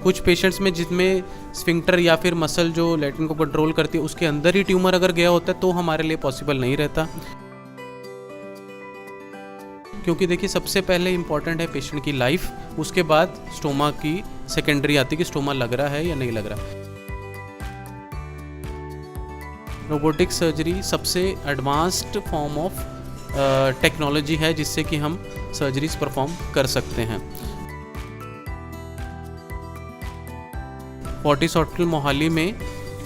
कुछ पेशेंट्स में जिनमें स्फिंक्टर या फिर मसल जो लैट्रिन को कंट्रोल करती है उसके अंदर ही ट्यूमर अगर गया होता है तो हमारे लिए पॉसिबल नहीं रहता, क्योंकि देखिए सबसे पहले इम्पॉर्टेंट है पेशेंट की लाइफ, उसके बाद स्टोमा की सेकेंडरी आती है कि स्टोमा लग रहा है या नहीं लग रहा। रोबोटिक सर्जरी सबसे एडवांस्ड फॉर्म ऑफ टेक्नोलॉजी है जिससे कि हम सर्जरीज परफॉर्म कर सकते हैं। फोर्टिस हॉस्पिटल मोहाली में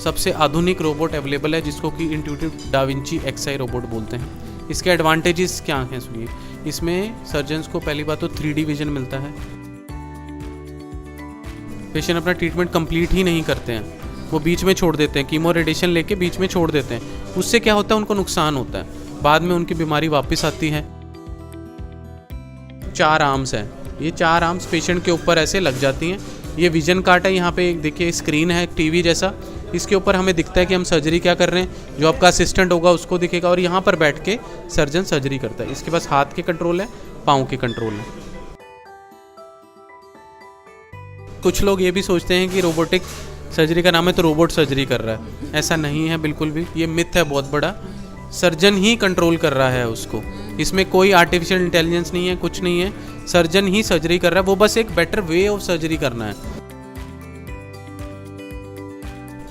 सबसे आधुनिक रोबोट अवेलेबल है जिसको कि intuitive da Vinci XI robot बोलते हैं। इसके एडवांटेजेस क्या हैं सुनिए। इसमें सर्जन्स को पहली बात तो 3D विजन मिलता है। पेशेंट अपना ट्रीटमेंट कंप्लीट ही नहीं करते हैं, वो बीच में छोड़ देते हैं, कीमो रेडिएशन लेके बीच में छोड़ देते हैं। उससे क्या होता है, उनको नुकसान होता है, बाद में उनकी बीमारी वापस आती है। 4 आर्म्स हैं, ये 4 आर्म्स पेशेंट के ऊपर ऐसे लग जाती हैं। ये विजन कार्ट है, यहाँ पे एक देखिए स्क्रीन है टीवी जैसा, इसके ऊपर हमें दिखता है कि हम सर्जरी क्या कर रहे हैं। जो आपका असिस्टेंट होगा उसको दिखेगा और यहाँ पर बैठ के सर्जन सर्जरी करता है। इसके पास हाथ के कंट्रोल है, पाँव के कंट्रोल है। कुछ लोग ये भी सोचते हैं कि रोबोटिक सर्जरी का नाम है तो रोबोट सर्जरी कर रहा है, ऐसा नहीं है बिल्कुल भी, ये मिथ है बहुत बड़ा। सर्जन ही कंट्रोल कर रहा है उसको, इसमें कोई आर्टिफिशियल इंटेलिजेंस नहीं है, कुछ नहीं है। सर्जन ही सर्जरी कर रहा है, वो बस एक बेटर वे ऑफ सर्जरी करना है।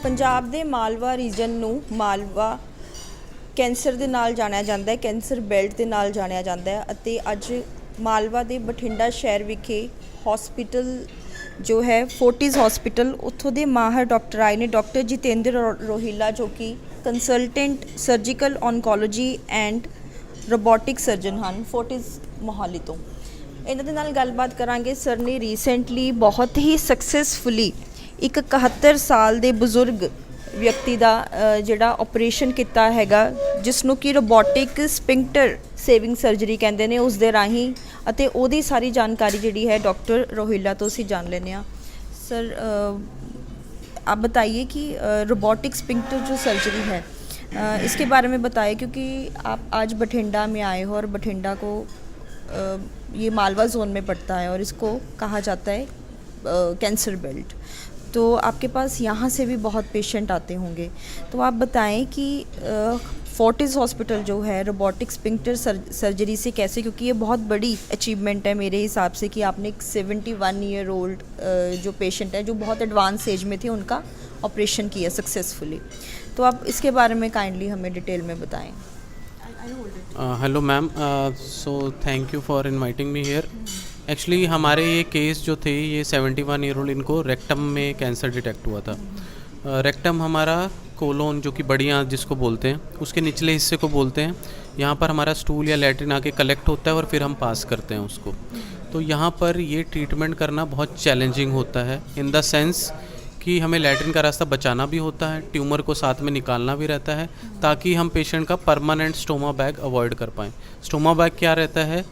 ਪੰਜਾਬ ਦੇ ਮਾਲਵਾ ਰੀਜਨ ਨੂੰ ਮਾਲਵਾ ਕੈਂਸਰ ਦੇ ਨਾਲ ਜਾਣਿਆ ਜਾਂਦਾ ਹੈ, ਕੈਂਸਰ ਬੈਲਟ ਦੇ ਨਾਲ ਜਾਣਿਆ ਜਾਂਦਾ ਹੈ ਅਤੇ ਅੱਜ ਮਾਲਵਾ ਦੇ ਬਠਿੰਡਾ ਸ਼ਹਿਰ ਵਿਖੇ ਹਸਪੀਟਲ ਜੋ ਹੈ ਫੋਰਟਿਸ ਹਸਪੀਟਲ, ਉੱਥੋਂ ਦੇ ਮਾਹਰ ਡਾਕਟਰ ਆਏ ਨੇ, ਡਾਕਟਰ ਜਿਤੇਂਦਰ ਰੋਹਿਲਾ ਜੋ ਕਿ consultant surgical oncology and robotic surgeon ਹਨ ਫੋਰਟਿਸ ਮੋਹਾਲੀ ਤੋਂ। ਇਹਨਾਂ ਦੇ ਨਾਲ ਗੱਲਬਾਤ ਕਰਾਂਗੇ। ਸਰ ਨੇ ਰੀਸੈਂਟਲੀ ਬਹੁਤ ਹੀ ਸਕਸੈਸਫੁਲੀ ਇੱਕ 71 ਸਾਲ ਦੇ ਬਜ਼ੁਰਗ ਵਿਅਕਤੀ ਦਾ ਜਿਹੜਾ ਆਪਰੇਸ਼ਨ ਕੀਤਾ ਹੈਗਾ, ਜਿਸ ਨੂੰ ਕਿ ਰੋਬੋਟਿਕ ਸਪਿੰਕਟਰ ਸੇਵਿੰਗ ਸਰਜਰੀ ਕਹਿੰਦੇ ਨੇ, ਉਸ ਦੇ ਰਾਹੀਂ, ਅਤੇ ਉਹਦੀ ਸਾਰੀ ਜਾਣਕਾਰੀ ਜਿਹੜੀ ਹੈ ਡਾਕਟਰ रोहिला तो ਅਸੀਂ जान लेने हैं। सर आप बताइए कि रोबोटिक स्पिंक्टर जो सर्जरी है इसके बारे में बताइए, क्योंकि आप आज बठिंडा में आए हो और बठिंडा को ये मालवा जोन में पड़ता है और इसको कहा जाता है कैंसर बेल्ट, तो आपके पास यहाँ से भी बहुत पेशेंट आते होंगे, तो आप बताएं कि फोर्टिस हॉस्पिटल जो है रोबोटिक स्पिंक्टर सर्जरी से कैसे, क्योंकि ये बहुत बड़ी अचीवमेंट है मेरे हिसाब से कि आपने एक 71 ईयर ओल्ड जो पेशेंट है जो बहुत एडवांस एज में थे उनका ऑपरेशन किया सक्सेसफुली, तो आप इसके बारे में काइंडली हमें डिटेल में बताएं। Hello ma'am, so thank you for inviting me here. Actually हमारे ये केस जो थे, ये 71 ईयर ओल्ड, इनको रेक्टम में कैंसर डिटेक्ट हुआ था। रेक्टम हमारा कोलोन जो कि बड़ी आंत जिसको बोलते हैं, उसके निचले हिस्से को बोलते हैं। यहाँ पर हमारा स्टूल या लैट्रिन आके कलेक्ट होता है और फिर हम पास करते हैं उसको। तो यहाँ पर ये ट्रीटमेंट करना बहुत चैलेंजिंग होता है, इन द सेंस कि हमें लैट्रिन का रास्ता बचाना भी होता है, ट्यूमर को साथ में निकालना भी रहता है, ताकि हम पेशेंट का परमानेंट स्टोमा बैग अवॉइड कर पाएँ। स्टोमा बैग क्या रहता है,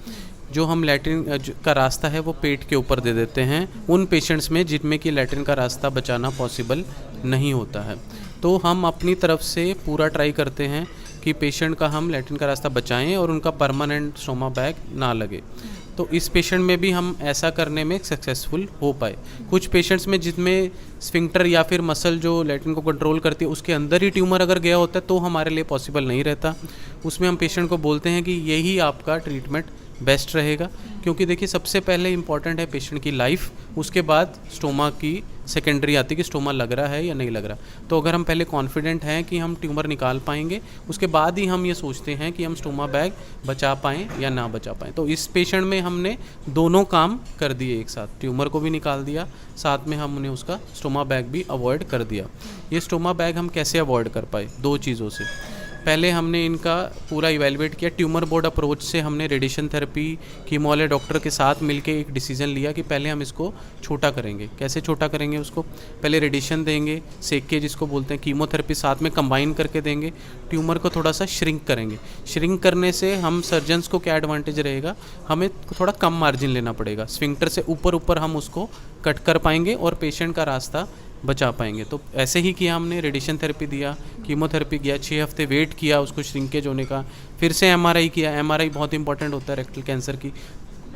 जो हम लैट्रिन का रास्ता है वो पेट के ऊपर दे देते हैं उन पेशेंट्स में जिनमें कि लैट्रिन का रास्ता बचाना पॉसिबल नहीं होता है। तो हम अपनी तरफ से पूरा ट्राई करते हैं कि पेशेंट का हम लैट्रिन का रास्ता बचाएं और उनका परमानेंट स्टोमा बैग ना लगे। तो इस पेशेंट में भी हम ऐसा करने में सक्सेसफुल हो पाए। कुछ पेशेंट्स में जिनमें स्फिंक्टर या फिर मसल जो लैट्रिन को कंट्रोल करती है उसके अंदर ही ट्यूमर अगर गया होता है तो हमारे लिए पॉसिबल नहीं रहता। उसमें हम पेशेंट को बोलते हैं कि यही आपका ट्रीटमेंट बेस्ट रहेगा, क्योंकि देखिए सबसे पहले इम्पॉर्टेंट है पेशेंट की लाइफ, उसके बाद स्टोमा की सेकेंडरी आती है कि स्टोमा लग रहा है या नहीं लग रहा। तो अगर हम पहले कॉन्फिडेंट हैं कि हम ट्यूमर निकाल पाएंगे, उसके बाद ही हम ये सोचते हैं कि हम स्टोमा बैग बचा पाएँ या ना बचा पाएँ। तो इस पेशेंट में हमने दोनों काम कर दिए एक साथ, ट्यूमर को भी निकाल दिया, साथ में हमने उसका स्टोमा बैग भी अवॉइड कर दिया। ये स्टोमा बैग हम कैसे अवॉइड कर पाए, 2 चीज़ों से। पहले हमने इनका पूरा इवेलुएट किया, ट्यूमर बोर्ड अप्रोच से हमने रेडिएशन थेरेपी कीमो वाले डॉक्टर के साथ मिलके एक डिसीजन लिया कि पहले हम इसको छोटा करेंगे। कैसे छोटा करेंगे उसको, पहले रेडिएशन देंगे, सेक के जिसको बोलते हैं, कीमोथेरेपी साथ में कंबाइन करके देंगे, ट्यूमर को थोड़ा सा श्रिंक करेंगे। श्रिंक करने से हम सर्जन्स को क्या एडवांटेज रहेगा, हमें थोड़ा कम मार्जिन लेना पड़ेगा, स्फिंक्टर से ऊपर हम उसको कट कर पाएंगे और पेशेंट का रास्ता बचा पाएंगे। तो ऐसे ही किया हमने, रेडिएशन थेरेपी दिया, कीमोथेरेपी किया, 6 हफ्ते वेट किया उसको श्रिंकेज होने का, फिर से एमआरआई किया। एमआरआई बहुत इंपॉर्टेंट होता है रेक्टल कैंसर की,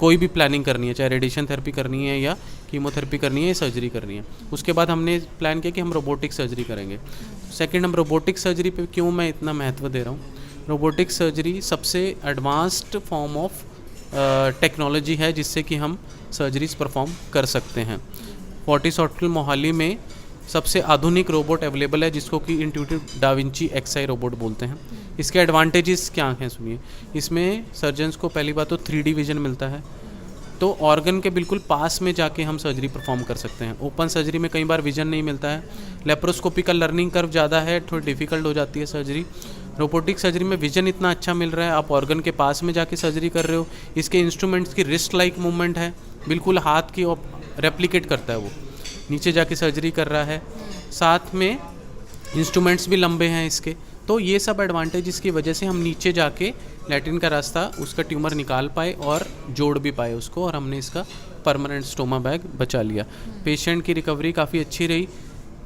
कोई भी प्लानिंग करनी है, चाहे रेडिएशन थेरेपी करनी है या कीमोथेरेपी करनी है या सर्जरी करनी है। उसके बाद हमने प्लान किया कि हम रोबोटिक सर्जरी करेंगे। सेकंड, हम रोबोटिक सर्जरी पे क्यों मैं इतना महत्व दे रहा हूँ, रोबोटिक सर्जरी सबसे एडवांस्ड फॉर्म ऑफ टेक्नोलॉजी है जिससे कि हम सर्जरीज परफॉर्म कर सकते हैं। फोर्टिस हॉस्पिटल मोहाली में सबसे आधुनिक रोबोट अवेलेबल है जिसको कि intuitive da Vinci XI robot बोलते हैं। इसके एडवांटेजेस क्या हैं सुनिए। इसमें सर्जन्स को पहली बात तो 3D विजन मिलता है, तो ऑर्गन के बिल्कुल पास में जाके हम सर्जरी परफॉर्म कर सकते हैं। ओपन सर्जरी में कई बार विजन नहीं मिलता है, लेप्रोस्कोपी का लर्निंग कर्व ज़्यादा है, थोड़ी डिफ़िकल्ट हो जाती है सर्जरी। रोबोटिक सर्जरी में विजन इतना अच्छा मिल रहा है, आप ऑर्गन के पास में जाके सर्जरी कर रहे हो। इसके इंस्ट्रूमेंट्स की रिस्ट लाइक मूवमेंट है, बिल्कुल हाथ की रेप्लिकेट करता है, वो नीचे जाके सर्जरी कर रहा है। साथ में इंस्ट्रूमेंट्स भी लंबे हैं इसके। तो ये सब एडवांटेज की वजह से हम नीचे जाके लैट्रिन का रास्ता उसका ट्यूमर निकाल पाए और जोड़ भी पाए उसको, और हमने इसका परमानेंट स्टोमा बैग बचा लिया। पेशेंट की रिकवरी काफ़ी अच्छी रही।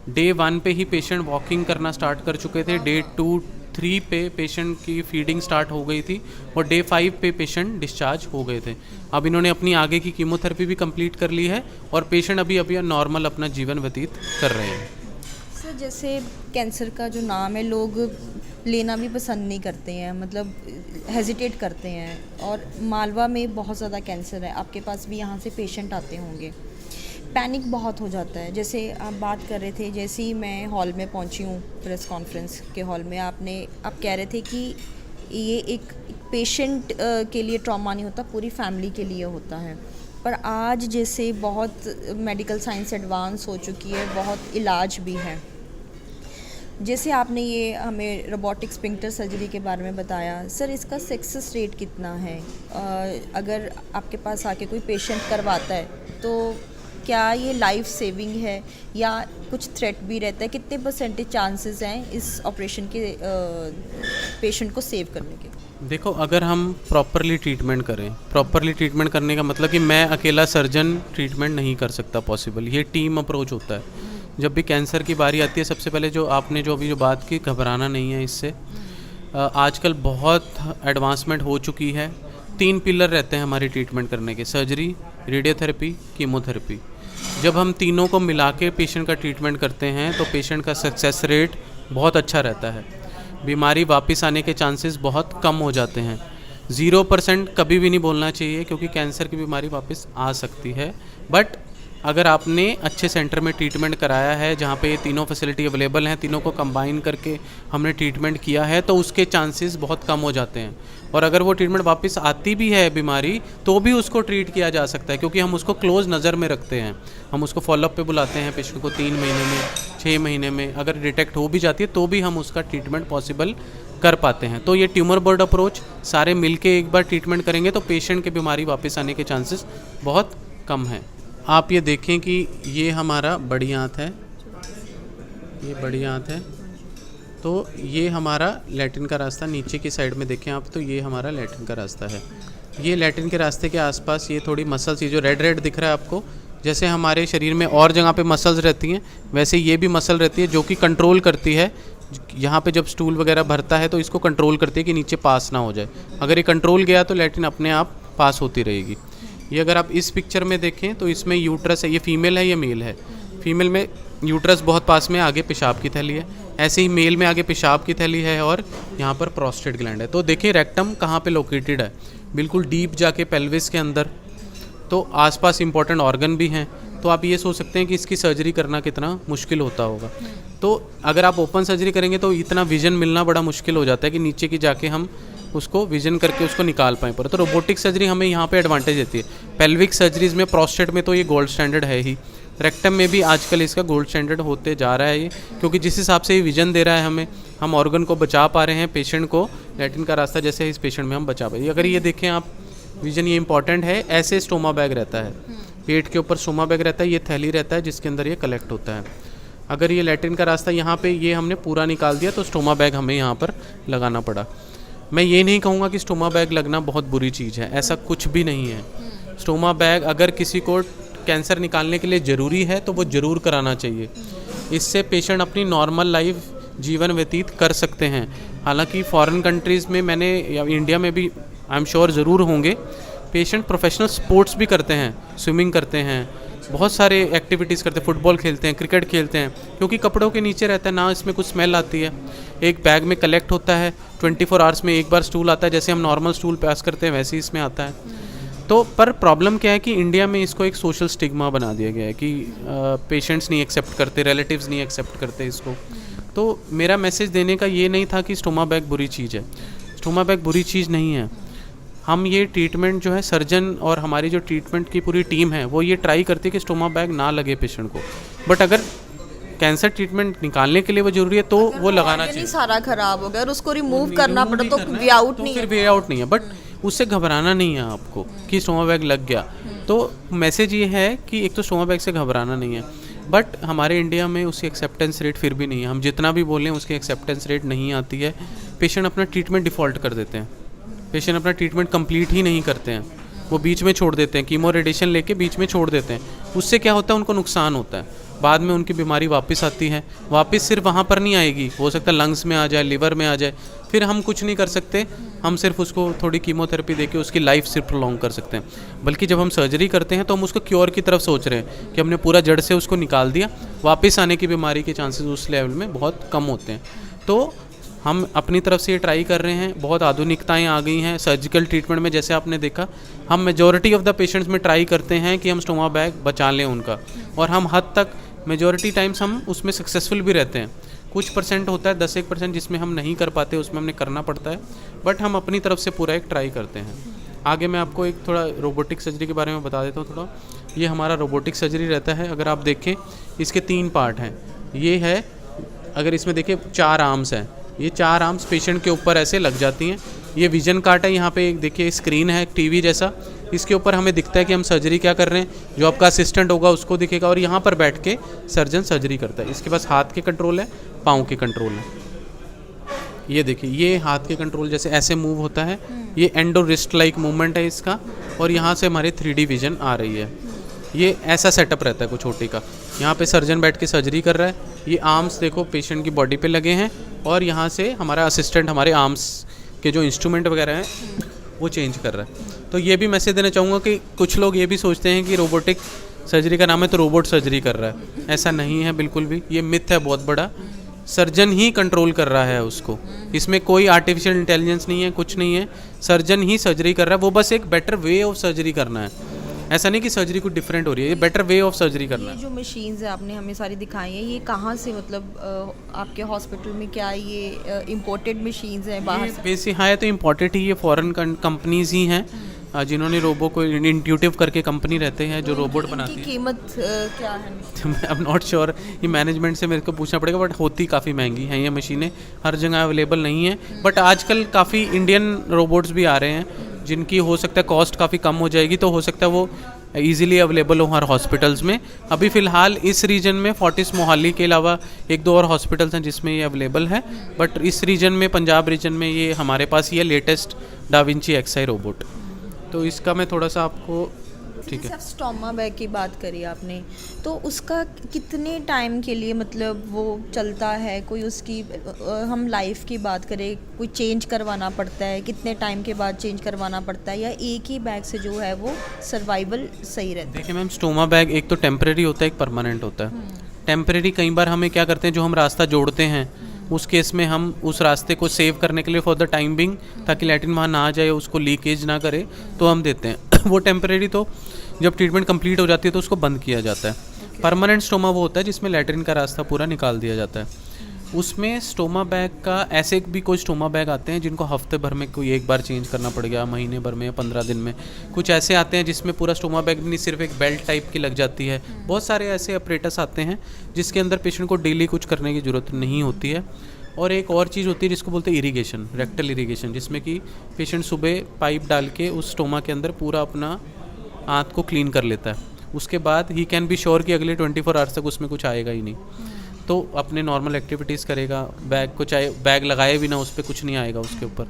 डे 1 पे ही पेशेंट वॉकिंग करना स्टार्ट कर चुके थे, डे 2-3 पे पेशेंट की फीडिंग स्टार्ट हो गई थी और डे 5 पे पेशेंट डिस्चार्ज हो गए थे। अब इन्होंने अपनी आगे की कीमोथेरेपी भी कंप्लीट कर ली है और पेशेंट अभी नॉर्मल अपना जीवन व्यतीत कर रहे हैं। सर, जैसे कैंसर का जो नाम है लोग लेना भी पसंद नहीं करते हैं, मतलब हेजिटेट करते हैं, और मालवा में बहुत ज़्यादा कैंसर है, आपके पास भी यहाँ से पेशेंट आते होंगे, पैनिक बहुत हो जाता है। जैसे आप बात कर रहे थे, जैसे ही मैं हॉल में पहुँची हूँ, प्रेस कॉन्फ्रेंस के हॉल में, आप कह रहे थे कि ये एक पेशेंट के लिए ट्रॉमा नहीं होता, पूरी फैमिली के लिए होता है। पर आज जैसे बहुत मेडिकल साइंस एडवांस हो चुकी है, बहुत इलाज भी है। जैसे आपने ये हमें रोबोटिक स्फिंक्टर सर्जरी के बारे में बताया, सर इसका सक्सेस रेट कितना है? अगर आपके पास आके कोई पेशेंट करवाता है तो क्या ये लाइफ सेविंग है या कुछ थ्रेट भी रहता है? कितने % चांसेस हैं इस ऑपरेशन के पेशेंट को सेव करने के? देखो, अगर हम प्रॉपरली ट्रीटमेंट करें, प्रॉपरली ट्रीटमेंट करने का मतलब कि मैं अकेला सर्जन ट्रीटमेंट नहीं कर सकता पॉसिबल, ये टीम अप्रोच होता है। जब भी कैंसर की बारी आती है, सबसे पहले जो आपने जो अभी जो बात की, घबराना नहीं है इससे। आजकल बहुत एडवांसमेंट हो चुकी है। 3 पिलर रहते हैं हमारी ट्रीटमेंट करने के, सर्जरी, रेडियोथेरेपी, कीमोथेरेपी। जब हम तीनों को मिला के पेशेंट का ट्रीटमेंट करते हैं तो पेशेंट का सक्सेस रेट बहुत अच्छा रहता है, बीमारी वापस आने के चांसेस बहुत कम हो जाते हैं। 0% कभी भी नहीं बोलना चाहिए, क्योंकि कैंसर की बीमारी वापस आ सकती है। बट अगर आपने अच्छे सेंटर में ट्रीटमेंट कराया है, जहाँ पे ये तीनों फैसिलिटी अवेलेबल हैं, तीनों को कंबाइन करके हमने ट्रीटमेंट किया है, तो उसके चांसेस बहुत कम हो जाते हैं। और अगर वो ट्रीटमेंट वापस आती भी है बीमारी, तो भी उसको ट्रीट किया जा सकता है, क्योंकि हम उसको क्लोज नज़र में रखते हैं। हम उसको फॉलोअप पे बुलाते हैं पेशेंट को 3 महीने में, 6 महीने में। अगर डिटेक्ट हो भी जाती है तो भी हम उसका ट्रीटमेंट पॉसिबल कर पाते हैं। तो ये ट्यूमर बोर्ड अप्रोच, सारे मिलके एक बार ट्रीटमेंट करेंगे तो पेशेंट के बीमारी वापस आने के चांसेस बहुत कम हैं। आप ये देखें कि ये हमारा बड़ी आंत है, ये बड़ी आंत है, तो ये हमारा लैट्रिन का रास्ता नीचे की साइड में देखें आप, तो ये हमारा लैट्रिन का रास्ता है। ये लैट्रिन के रास्ते के आसपास ये थोड़ी मसल्स, ये जो रेड रेड दिख रहा है आपको, जैसे हमारे शरीर में और जगह पे मसल्स रहती हैं, वैसे ये भी मसल रहती है जो कि कंट्रोल करती है। यहाँ पे जब स्टूल वगैरह भरता है तो इसको कंट्रोल करती है कि नीचे पास ना हो जाए। अगर ये कंट्रोल गया तो लैट्रिन अपने आप पास होती रहेगी। ये अगर आप इस पिक्चर में देखें तो इसमें यूट्रस है, ये फीमेल है, ये मेल है। फीमेल में यूट्रस बहुत पास में, आगे पेशाब की थैली है। ऐसे ही मेल में आगे पेशाब की थैली है और यहाँ पर प्रोस्टेट ग्लैंड है। तो देखिए रेक्टम कहाँ पे लोकेटेड है, बिल्कुल डीप जाके पेल्विस के अंदर। तो आसपास इंपॉर्टेंट ऑर्गन भी हैं। तो आप ये सोच सकते हैं कि इसकी सर्जरी करना कितना मुश्किल होता होगा। तो अगर आप ओपन सर्जरी करेंगे तो इतना विजन मिलना बड़ा मुश्किल हो जाता है कि नीचे की जाके हम उसको विजन करके उसको निकाल पाएँ पर। तो रोबोटिक सर्जरी हमें यहाँ पे एडवांटेज देती है। पेल्विक सर्जरीज में, प्रोस्टेट में तो ये गोल्ड स्टैंडर्ड है ही, रेक्टम में भी आजकल इसका गोल्ड स्टैंडर्ड होते जा रहा है ये, क्योंकि जिस हिसाब से ये विजन दे रहा है हमें, हम ऑर्गन को बचा पा रहे हैं, पेशेंट को लैट्रिन का रास्ता जैसे इस पेशेंट में हम बचा पाए। अगर ये देखें आप, विजन ये इंपॉर्टेंट है। ऐसे स्टोमा बैग रहता है, पेट के ऊपर स्टोमा बैग रहता है, ये थैली रहता है जिसके अंदर ये कलेक्ट होता है। अगर ये लैट्रिन का रास्ता यहाँ पे ये हमने पूरा निकाल दिया तो स्टोमा बैग हमें यहाँ पर लगाना पड़ा। मैं ये नहीं कहूँगा कि स्टोमा बैग लगना बहुत बुरी चीज़ है, ऐसा कुछ भी नहीं है। स्टोमा बैग अगर किसी को कैंसर निकालने के लिए ज़रूरी है तो वो ज़रूर कराना चाहिए। इससे पेशेंट अपनी नॉर्मल लाइफ जीवन व्यतीत कर सकते हैं। हालांकि फॉरेन कंट्रीज़ में मैंने, या इंडिया में भी आई एम श्योर ज़रूर होंगे, पेशेंट प्रोफेशनल स्पोर्ट्स भी करते हैं, स्विमिंग करते हैं, बहुत सारे एक्टिविटीज़ करते हैं, फुटबॉल खेलते हैं, क्रिकेट खेलते हैं, क्योंकि कपड़ों के नीचे रहता है ना, इसमें कुछ स्मेल आती है, एक बैग में कलेक्ट होता है, 24 आवर्स में एक बार स्टूल आता है, जैसे हम नॉर्मल स्टूल पास करते हैं वैसे ही इसमें आता है। तो पर प्रॉब्लम क्या है कि इंडिया में इसको एक सोशल स्टिग्मा बना दिया गया है कि पेशेंट्स नहीं एक्सेप्ट करते, रिलेटिव्स नहीं एक्सेप्ट करते इसको। तो मेरा मैसेज देने का ये नहीं था कि स्टोमा बैग बुरी चीज़ है, स्टोमा बैग बुरी चीज़ नहीं है। हम ये ट्रीटमेंट जो है, सर्जन और हमारी जो ट्रीटमेंट की पूरी टीम है वो ये ट्राई करती है कि स्टोमा बैग ना लगे पेशेंट को, बट अगर कैंसर ट्रीटमेंट निकालने के लिए वो जरूरी है तो वो लगाना चाहिए। सारा खराब हो गया और उसको रिमूव करना पड़ा तो वे आउट नहीं है, फिर वे आउट नहीं है, बट उससे घबराना नहीं है आपको कि स्टोमा बैग लग गया। तो मैसेज ये है कि एक तो स्टोमा बैग से घबराना नहीं है, बट हमारे इंडिया में उसकी एक्सेप्टेंस रेट फिर भी नहीं है। हम जितना भी बोलें उसकी एक्सेप्टेंस रेट नहीं आती है। पेशेंट अपना ट्रीटमेंट डिफ़ॉल्ट कर देते हैं, पेशेंट अपना ट्रीटमेंट कंप्लीट ही नहीं करते हैं, वो बीच में छोड़ देते हैं, कीमो रेडिएशन लेके बीच में छोड़ देते हैं। उससे क्या होता है, उनको नुकसान होता है, बाद में उनकी बीमारी वापस आती है। वापस सिर्फ वहाँ पर नहीं आएगी, हो सकता है लंग्स में आ जाए, लिवर में आ जाए, फिर हम कुछ नहीं कर सकते, हम सिर्फ उसको थोड़ी कीमोथेरेपी देके उसकी लाइफ सिर्फ प्रोलॉन्ग कर सकते हैं। बल्कि जब हम सर्जरी करते हैं तो हम उसको क्योर की तरफ सोच रहे हैं कि हमने पूरा जड़ से उसको निकाल दिया, वापस आने की बीमारी के चांसेस उस लेवल में बहुत कम होते हैं। तो हम अपनी तरफ से ये ट्राई कर रहे हैं, बहुत आधुनिकताएं आ गई हैं सर्जिकल ट्रीटमेंट में। जैसे आपने देखा, हम मेजॉरिटी ऑफ द पेशेंट्स में ट्राई करते हैं कि हम स्टोमा बैग बचा लें उनका, और हम हद तक मेजॉरिटी टाइम्स हम उसमें सक्सेसफुल भी रहते हैं। कुछ परसेंट होता है 10-1% जिसमें हम नहीं कर पाते, उसमें हमने करना पड़ता है, बट हम अपनी तरफ से पूरा एक ट्राई करते हैं। आगे मैं आपको एक थोड़ा रोबोटिक सर्जरी के बारे में बता देता हूँ थोड़ा। ये हमारा रोबोटिक सर्जरी रहता है। अगर आप देखें, इसके 3 पार्ट हैं। ये है, अगर इसमें देखें 4 आर्म्स हैं, ये 4 आर्म्स पेशेंट के ऊपर ऐसे लग जाती हैं। ये विजन कार्ट है, यहाँ पे एक देखिए स्क्रीन है टीवी जैसा, इसके ऊपर हमें दिखता है कि हम सर्जरी क्या कर रहे हैं, जो आपका असिस्टेंट होगा उसको दिखेगा, और यहाँ पर बैठ के सर्जन सर्जरी करता है। इसके पास हाथ के कंट्रोल है, पाँव के कंट्रोल है। ये देखिए, ये हाथ के कंट्रोल जैसे ऐसे मूव होता है, ये एंडो रिस्ट लाइक मूवमेंट है इसका, और यहाँ से हमारे 3D विजन आ रही है। ये ऐसा सेटअप रहता है कुछ छोटे का। यहाँ पे सर्जन बैठ के सर्जरी कर रहा है, ये आर्म्स देखो पेशेंट की बॉडी पे लगे हैं, और यहाँ से हमारा असिस्टेंट हमारे आर्म्स के जो इंस्ट्रूमेंट वगैरह हैं वो चेंज कर रहा है। तो ये भी मैसेज देना चाहूँगा कि कुछ लोग ये भी सोचते हैं कि रोबोटिक सर्जरी का नाम है तो रोबोट सर्जरी कर रहा है, ऐसा नहीं है बिल्कुल भी। ये मिथ है बहुत बड़ा, सर्जन ही कंट्रोल कर रहा है उसको, इसमें कोई आर्टिफिशियल इंटेलिजेंस नहीं है, कुछ नहीं है। सर्जन ही सर्जरी कर रहा है, वो बस एक बेटर वे ऑफ सर्जरी करना है। ऐसा नहीं कि सर्जरी कुछ डिफरेंट हो रही है, ये बेटर वे ऑफ सर्जरी करना है। ये जो मशीन्स है आपने हमें सारी दिखाई हैं, ये कहाँ से, मतलब आपके हॉस्पिटल में क्या ये इंपोर्टेड मशीन्स हैं बाहर से? बेसिक हाँ, तो इम्पोर्टेड ही, ये फॉरेन कंपनीज ही हैं जिन्होंने रोबो को, इंट्यूटिव करके कंपनी रहते हैं जो रोबोट बनाती है। कीमत क्या है? आई एम नॉट श्योर, ये मैनेजमेंट से मेरे को पूछना पड़ेगा, बट होती काफ़ी महंगी हैं ये मशीनें, हर जगह अवेलेबल नहीं है। बट आजकल काफ़ी इंडियन रोबोट्स भी आ रहे हैं जिनकी हो सकता है कॉस्ट काफ़ी कम हो जाएगी, तो हो सकता है वो ईजिली अवेलेबल हो हर हॉस्पिटल्स में। अभी फ़िलहाल इस रीजन में फोर्टिस मोहाली के अलावा 1-2 और हॉस्पिटल्स हैं जिसमें ये अवेलेबल है, बट इस रीजन में, पंजाब रीजन में, ये हमारे पास ये लेटेस्ट डाविंची XI रोबोट। तो इसका मैं थोड़ा सा आपको, ठीक है। स्टोमा बैग की बात करी आपने, तो उसका कितने टाइम के लिए मतलब वो चलता है? कोई उसकी हम लाइफ की बात करें, कोई चेंज करवाना पड़ता है, कितने टाइम के बाद चेंज करवाना पड़ता है, या एक ही बैग से जो है वो सर्वाइवल सही रहता है? देखिए मैम, स्टोमा बैग एक तो टेम्परेरी होता है, एक परमानेंट होता है। टेम्परेरी कई बार हमें क्या करते हैं, जो हम रास्ता जोड़ते हैं उस केस में हम उस रास्ते को सेव करने के लिए फॉर द टाइम बिंग, ताकि लैट्रिन वहाँ ना आ जाए, उसको लीकेज ना करे, तो हम देते हैं वो टेम्परेरी। तो जब ट्रीटमेंट कंप्लीट हो जाती है तो उसको बंद किया जाता है। परमानेंट स्टोमा वो होता है जिसमें लैट्रिन का रास्ता पूरा निकाल दिया जाता है। उसमें स्टोमा बैग का, ऐसे भी कोई स्टोमा बैग आते हैं जिनको हफ्ते भर में कोई एक बार चेंज करना पड़ गया, महीने भर में या 15 दिन में। कुछ ऐसे आते हैं जिसमें पूरा स्टोमा बैग नहीं, सिर्फ एक बेल्ट टाइप की लग जाती है। बहुत सारे ऐसे अपरेटस आते हैं जिसके अंदर पेशेंट को डेली कुछ करने की ज़रूरत नहीं होती है। और एक और चीज़ होती है जिसको बोलते हैं इरिगेशन, रेक्टल इरिगेशन, जिसमें कि पेशेंट सुबह पाइप डाल के उस स्टोमा के अंदर पूरा अपना आंत को क्लीन कर लेता है। उसके बाद ही कैन बी श्योर कि अगले 24 आवर्स तक उसमें कुछ आएगा ही नहीं, तो अपने नॉर्मल एक्टिविटीज़ करेगा। बैग को चाहे बैग लगाए भी ना, उस पर कुछ नहीं आएगा उसके ऊपर,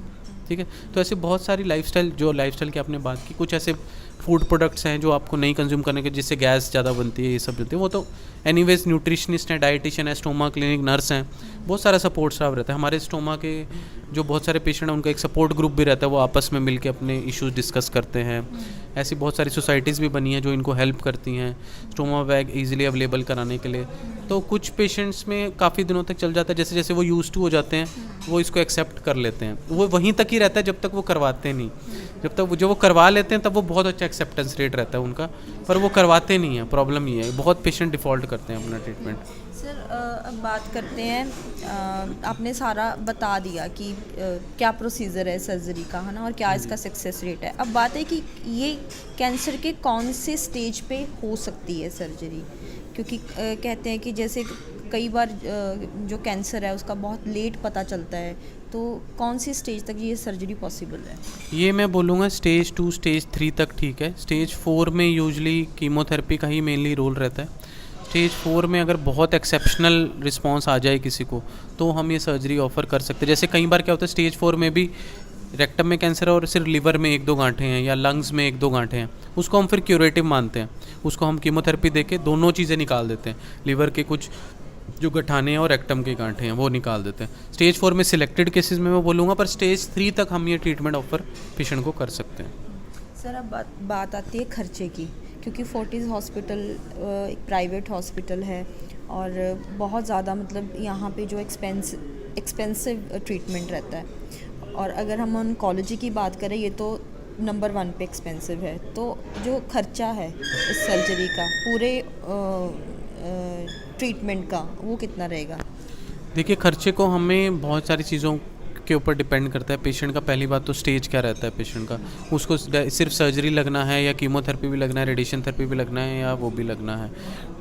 ठीक है। तो ऐसे बहुत सारी लाइफस्टाइल की आपने बात की, कुछ ऐसे फूड प्रोडक्ट्स हैं जो आपको नहीं कंज्यूम करने के, जिससे गैस ज़्यादा बनती है, ये सब बनती है, वो तो एनीवेज न्यूट्रिशनिस्ट हैं, डाइटिशियन है, स्टोमा क्लिनिक नर्स हैं, बहुत सारा सपोर्ट स्टाफ रहता है। हमारे स्टोमा के जो बहुत सारे पेशेंट हैं उनका एक सपोर्ट ग्रुप भी रहता है, वो आपस में मिलकर अपने इश्यूज डिस्कस करते हैं। ऐसी बहुत सारी सोसाइटीज़ भी बनी हैं जो इनको हेल्प करती हैं स्टोमा बैग ईजिली अवेलेबल कराने के लिए। तो कुछ पेशेंट्स में काफ़ी दिनों तक चल जाता है, जैसे जैसे वो यूज टू हो जाते हैं वो इसको एक्सेप्ट कर लेते हैं। वो वहीं तक ही रहता है जब तक वो करवाते नहीं। जब तक वो करवा लेते हैं तब वो बहुत अच्छा एक्सेप्टेंस रेट रहता है उनका, पर वो करवाते नहीं हैं। प्रॉब्लम ये है, बहुत पेशेंट डिफ़ॉल्ट करते हैं अपना ट्रीटमेंट। सर अब बात करते हैं, आपने सारा बता दिया कि क्या प्रोसीजर है सर्जरी का, है ना, और क्या इसका सक्सेस रेट है। अब बात है कि ये कैंसर के कौन से स्टेज पे हो सकती है सर्जरी, क्योंकि कहते हैं कि जैसे कई बार जो कैंसर है उसका बहुत लेट पता चलता है, तो कौन सी स्टेज तक ये सर्जरी पॉसिबल है? ये मैं बोलूँगा स्टेज 2 स्टेज 3 तक ठीक है। स्टेज 4 में यूजली कीमोथेरेपी का ही मेनली रोल रहता है। स्टेज 4 में अगर बहुत एक्सेप्शनल रिस्पांस आ जाए किसी को तो हम ये सर्जरी ऑफ़र कर सकते हैं। जैसे कई बार क्या होता है स्टेज 4 में भी रेक्टम में कैंसर है और सिर्फ लिवर में 1-2 गांठें हैं या लंग्स में 1-2 गांठें हैं, उसको हम फिर क्यूरेटिव मानते हैं। उसको हम कीमोथेरेपी देके दोनों चीज़ें निकाल देते हैं, लिवर के कुछ जो गठाने हैं और रेक्टम के गांठें हैं वो निकाल देते हैं। स्टेज 4 में सिलेक्टेड केसेस में मैं बोलूँगा, पर स्टेज 3 तक हम ये ट्रीटमेंट ऑफ़र पेशेंट को कर सकते हैं। सर अब बात आती है खर्चे की, क्योंकि फोर्टिस हॉस्पिटल एक प्राइवेट हॉस्पिटल है और बहुत ज़्यादा मतलब यहाँ पे जो एक्सपेंसिव ट्रीटमेंट रहता है, और अगर हम ऑन्कोलॉजी की बात करें ये तो नंबर 1 पे एक्सपेंसिव है। तो जो खर्चा है इस सर्जरी का पूरे ट्रीटमेंट का वो कितना रहेगा? देखिए खर्चे को हमें बहुत सारी चीज़ों के ऊपर डिपेंड करता है। पेशेंट का पहली बात तो स्टेज क्या रहता है पेशेंट का, उसको सिर्फ सर्जरी लगना है या कीमोथेरेपी भी लगना है, रेडिएशन थेरेपी भी लगना है या वो भी लगना है,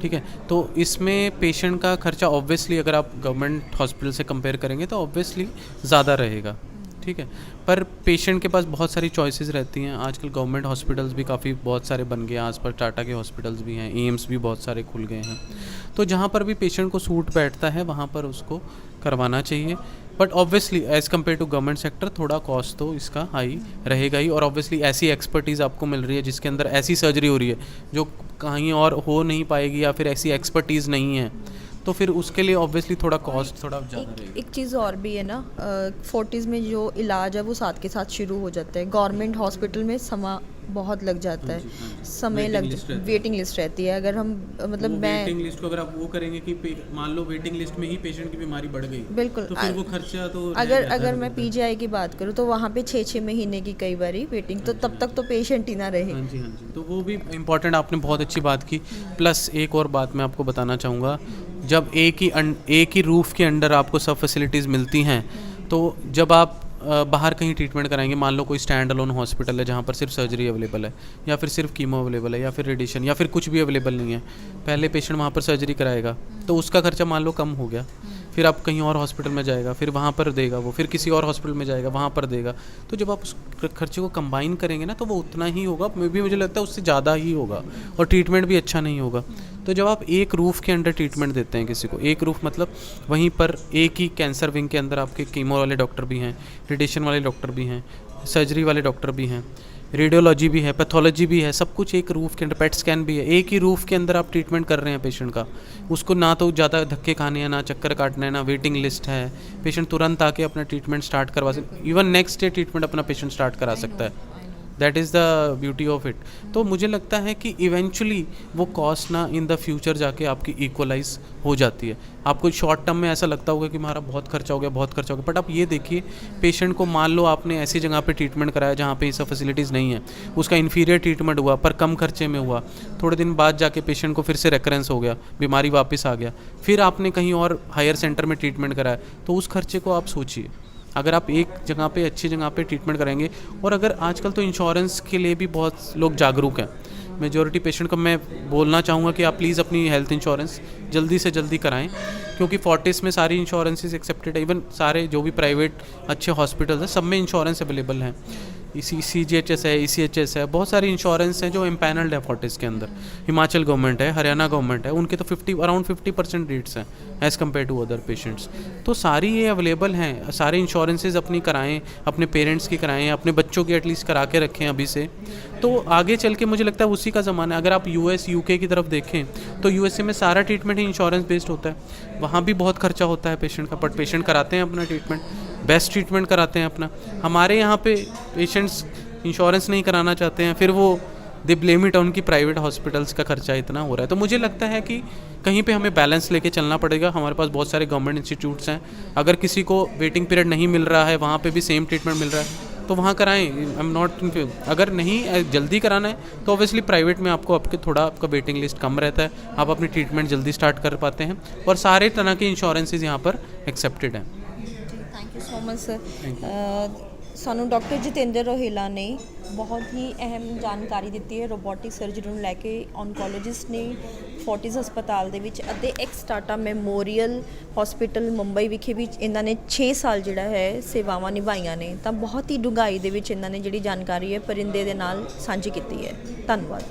ठीक है। तो इसमें पेशेंट का खर्चा ऑब्वियसली अगर आप गवर्नमेंट हॉस्पिटल से कंपेयर करेंगे तो ऑब्वियसली ज़्यादा रहेगा, ठीक है। पर पेशेंट के पास बहुत सारी चॉइसेस रहती हैं। आजकल गवर्नमेंट हॉस्पिटल्स भी काफ़ी बहुत सारे बन गए हैं, आस पास टाटा के हॉस्पिटल्स भी हैं, एम्स भी बहुत सारे खुल गए हैं। तो जहाँ पर भी पेशेंट को सूट बैठता है वहाँ पर उसको करवाना चाहिए। But obviously as compare to government sector थोड़ा कॉस्ट तो इसका हाई रहेगा ही, और ऑब्वियसली ऐसी एक्सपर्टीज़ आपको मिल रही है जिसके अंदर ऐसी सर्जरी हो रही है जो कहीं और हो नहीं पाएगी, या फिर ऐसी एक्सपर्टीज़ नहीं है, तो फिर उसके लिए ऑब्वियसली थोड़ा कॉस्ट थोड़ा ज़्यादा रहेगा। एक चीज़ और भी है ना, फोर्टिस में जो इलाज है वो साथ के साथ शुरू हो जाता है। गवर्नमेंट हॉस्पिटल में समय बहुत लग जाता है, समय वेटिंग लिस्ट रहती है। अगर हम मतलब वेटिंग लिस्ट को अगर आप वो करेंगे कि मान लो वेटिंग लिस्ट में ही पेशेंट की बीमारी बढ़ गई, बिल्कुल, तो फिर वो खर्चा तो अगर मैं पीजीआई की बात करूँ तो वहाँ पे 6-6 महीने की कई बारी वेटिंग, तो तब तक तो पेशेंट ही ना रहे। हाँ जी, तो वो भी इम्पॉर्टेंट, आपने बहुत अच्छी बात की। प्लस एक और बात मैं आपको बताना चाहूँगा, जब एक ही रूफ के अंडर आपको सब फैसिलिटीज़ मिलती हैं, तो जब आप बाहर कहीं ट्रीटमेंट कराएंगे, मान लो कोई स्टैंड अलोन हॉस्पिटल है जहाँ पर सिर्फ सर्जरी अवेलेबल है या फिर सिर्फ कीमो अवेलेबल है या फिर रेडिएशन या फिर कुछ भी अवेलेबल नहीं है, पहले पेशेंट वहाँ पर सर्जरी कराएगा तो उसका खर्चा मान लो कम हो गया, फिर आप कहीं और हॉस्पिटल में जाएगा, फिर वहाँ पर देगा वो, फिर किसी और हॉस्पिटल में जाएगा वहाँ पर देगा। तो जब आप उस खर्चे को कंबाइन करेंगे ना तो वो उतना ही होगा, मे भी मुझे लगता है उससे ज़्यादा ही होगा, और ट्रीटमेंट भी अच्छा नहीं होगा। तो जब आप एक रूफ़ के अंडर ट्रीटमेंट देते हैं किसी को, एक रूफ़ मतलब वहीं पर एक ही कैंसर विंग के अंदर आपके कीमो वाले डॉक्टर भी हैं, रेडिएशन वाले डॉक्टर भी हैं, सर्जरी वाले डॉक्टर भी हैं, रेडियोलॉजी भी है, पैथोलॉजी भी है, सब कुछ एक रूफ़ के अंदर, पेट स्कैन भी है, एक ही रूफ़ के अंदर आप ट्रीटमेंट कर रहे हैं पेशेंट का। उसको ना तो ज़्यादा धक्के खाने हैं, ना चक्कर काटना है, ना वेटिंग लिस्ट है, पेशेंट तुरंत आके अपना ट्रीटमेंट स्टार्ट करवा सकते, इवन नेक्स्ट डे ट्रीटमेंट अपना पेशेंट स्टार्ट करा सकता है। That is the beauty of it. तो मुझे लगता है कि इवेंचुअली वो कॉस्ट ना इन द फ्यूचर जाके आपकी इक्वलाइज हो जाती है। आपको शॉर्ट टर्म में ऐसा लगता होगा कि हमारा बहुत खर्चा हो गया, बहुत खर्चा हो गया, बट आप ये देखिए पेशेंट को, मान लो आपने ऐसी जगह पे ट्रीटमेंट कराया जहाँ पे ये सब फैसिलिटीज़ नहीं है, उसका इन्फीरियर ट्रीटमेंट हुआ पर कम खर्चे में हुआ, थोड़े दिन बाद जाके पेशेंट को फिर से रेकरेंस हो गया, बीमारी वापस आ गया, फिर आपने कहीं और हायर सेंटर में ट्रीटमेंट कराया, तो उस खर्चे को आप सोचिए। अगर आप एक जगह पे अच्छी जगह पे ट्रीटमेंट कराएंगे, और अगर आजकल तो इंश्योरेंस के लिए भी बहुत लोग जागरूक हैं, मेजॉरिटी पेशेंट को मैं बोलना चाहूँगा कि आप प्लीज़ अपनी हेल्थ इंश्योरेंस जल्दी से जल्दी कराएं, क्योंकि फोर्टिस में सारी इंश्योरेंसेस एक्सेप्टेड है, इवन सारे जो भी प्राइवेट अच्छे हॉस्पिटल्स हैं सब में इंश्योरेंस अवेलेबल हैं। CGHS है, ECHS है, बहुत सारी इंश्योरेंस हैं जो एम्पैनल्ड है फोर्टिस के अंदर। हिमाचल गवर्नमेंट है, हरियाणा गवर्नमेंट है, उनके तो अराउंड 50% रेट्स हैं as compare to other patients. तो सारी ये अवेलेबल हैं, सारे इंश्योरेंसेज अपनी कराएं, अपने पेरेंट्स की कराएं, अपने बच्चों की एटलीस्ट करा के रखें अभी से। तो आगे चल के मुझे लगता है उसी का ज़माना है। अगर आप US UK की तरफ देखें तो USA में सारा ट्रीटमेंट ही इंश्योरेंस बेस्ड होता है। वहाँ भी बहुत खर्चा होता है पेशेंट का, बट पेशेंट कराते हैं अपना ट्रीटमेंट, बेस्ट ट्रीटमेंट कराते हैं अपना। हमारे यहाँ पे पेशेंट्स इंश्योरेंस नहीं कराना चाहते हैं, फिर वो दे ब्लेम इट ऑन की प्राइवेट हॉस्पिटल्स का खर्चा इतना हो रहा है। तो मुझे लगता है कि कहीं पे हमें बैलेंस लेके चलना पड़ेगा। हमारे पास बहुत सारे गवर्नमेंट इंस्टीट्यूट्स हैं, अगर किसी को वेटिंग पीरियड नहीं मिल रहा है, वहाँ पे भी सेम ट्रीटमेंट मिल रहा है तो वहाँ कराएं। आई एम नॉट, अगर नहीं जल्दी कराना है तो ऑब्वियसली प्राइवेट में आपको आपका वेटिंग लिस्ट कम रहता है, आप अपनी ट्रीटमेंट जल्दी स्टार्ट कर पाते हैं और सारे तरह के इंश्योरेंसेज यहाँ पर एक्सेप्टेड हैं। Thank you so much sir. ਸਾਨੂੰ ਡਾਕਟਰ ਜਤਿੰਦਰ ਰੋਹਿਲਾ ਨੇ ਬਹੁਤ ਹੀ ਅਹਿਮ ਜਾਣਕਾਰੀ ਦਿੱਤੀ ਹੈ ਰੋਬੋਟਿਕ ਸਰਜਰੀ ਨੂੰ ਲੈ ਕੇ। ਔਨਕੋਲੋਜਿਸਟ ਨੇ ਫੋਰਟਿਸ ਹਸਪਤਾਲ ਦੇ ਵਿੱਚ ਅਤੇ ex Tata Memorial Hospital Mumbai ਵਿਖੇ ਵੀ ਇਹਨਾਂ ਨੇ 6 ਸਾਲ ਜਿਹੜਾ ਹੈ ਸੇਵਾਵਾਂ ਨਿਭਾਈਆਂ ਨੇ। ਤਾਂ ਬਹੁਤ ਹੀ ਡੂੰਘਾਈ ਦੇ ਵਿੱਚ ਇਹਨਾਂ ਨੇ ਜਿਹੜੀ ਜਾਣਕਾਰੀ ਹੈ ਪਰਿੰਦੇ ਦੇ ਨਾਲ ਸਾਂਝੀ ਕੀਤੀ ਹੈ। ਧੰਨਵਾਦ।